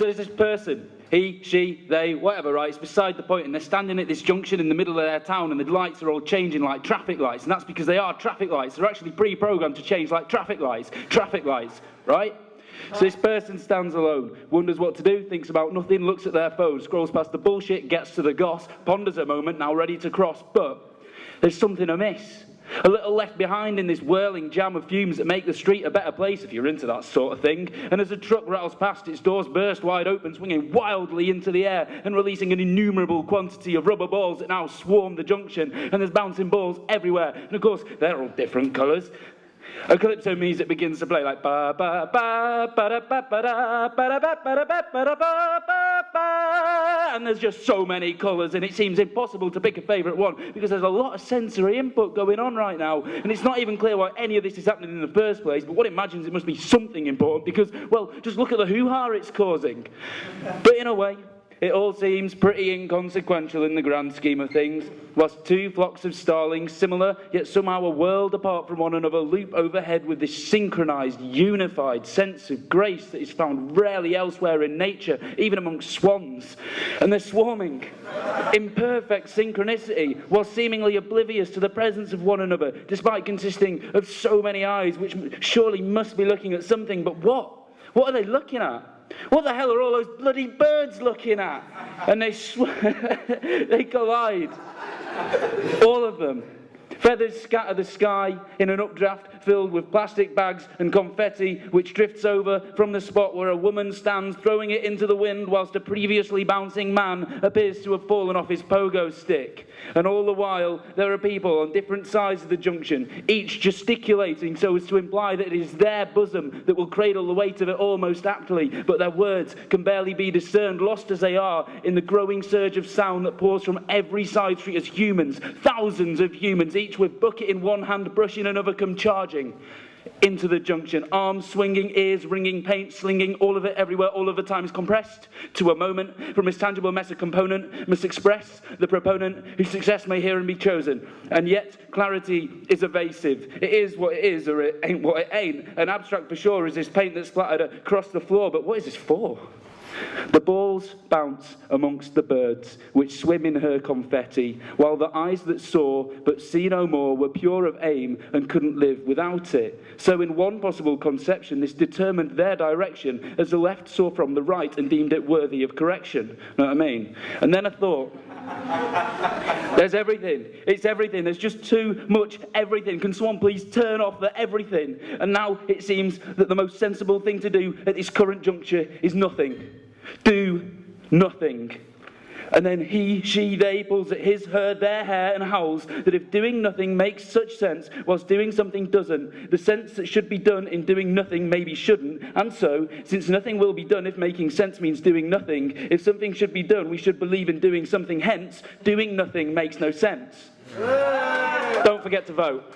So there's this person, he, she, they, whatever, right? It's beside the point, and they're standing at this junction in the middle of their town, and the lights are all changing like traffic lights, and that's because they are traffic lights. They're actually pre-programmed to change like traffic lights, right? So this person stands alone, wonders what to do, thinks about nothing, looks at their phone, scrolls past the bullshit, gets to the goss, ponders a moment, now ready to cross, but there's something amiss. A little left behind in this whirling jam of fumes that make the street a better place if you're into that sort of thing. And as a truck rattles past, its doors burst wide open, swinging wildly into the air and releasing an innumerable quantity of rubber balls that now swarm the junction. And there's bouncing balls everywhere. And of course, they're all different colours. A calypso music begins to play like ba ba ba ba da ba ba da ba da ba ba da ba ba da ba ba ba, and there's just so many colours, and it seems impossible to pick a favourite one because there's a lot of sensory input going on right now, and it's not even clear why any of this is happening in the first place. But one imagines it must be something important because, well, just look at the hoo-ha it's causing. But in a way, it all seems pretty inconsequential in the grand scheme of things. Whilst two flocks of starlings, similar, yet somehow a world apart from one another, loop overhead with this synchronised, unified sense of grace that is found rarely elsewhere in nature, even amongst swans. And they're swarming in perfect synchronicity, while seemingly oblivious to the presence of one another, despite consisting of so many eyes, which surely must be looking at something. But what? What are they looking at? What the hell are all those bloody birds looking at? And they collide. All of them. Feathers scatter the sky in an updraft filled with plastic bags and confetti, which drifts over from the spot where a woman stands, throwing it into the wind, whilst a previously bouncing man appears to have fallen off his pogo stick. And all the while, there are people on different sides of the junction, each gesticulating so as to imply that it is their bosom that will cradle the weight of it all most aptly, but their words can barely be discerned, lost as they are in the growing surge of sound that pours from every side street as humans, thousands of humans, each with bucket in one hand, brush in another, come charging into the junction, arms swinging, ears ringing, paint slinging, all of it everywhere, all of the times compressed to a moment. From this tangible mess, a component must express the proponent whose success may hear and be chosen. And yet clarity is evasive. It is what it is, or it ain't what it ain't. And abstract for sure is this paint that's splattered across the floor, but what is this for? The balls bounce amongst the birds, which swim in her confetti, while the eyes that saw but see no more were pure of aim and couldn't live without it. So in one possible conception, this determined their direction, as the left saw from the right and deemed it worthy of correction. Know what I mean? And then I thought, there's everything. It's everything. There's just too much everything. Can someone please turn off the everything? And now it seems that the most sensible thing to do at this current juncture is nothing. Do nothing. And then he, she, they pulls at his, her, their hair and howls that if doing nothing makes such sense whilst doing something doesn't, the sense that should be done in doing nothing maybe shouldn't. And so, since nothing will be done if making sense means doing nothing, if something should be done, we should believe in doing something. Hence, doing nothing makes no sense. Don't forget to vote.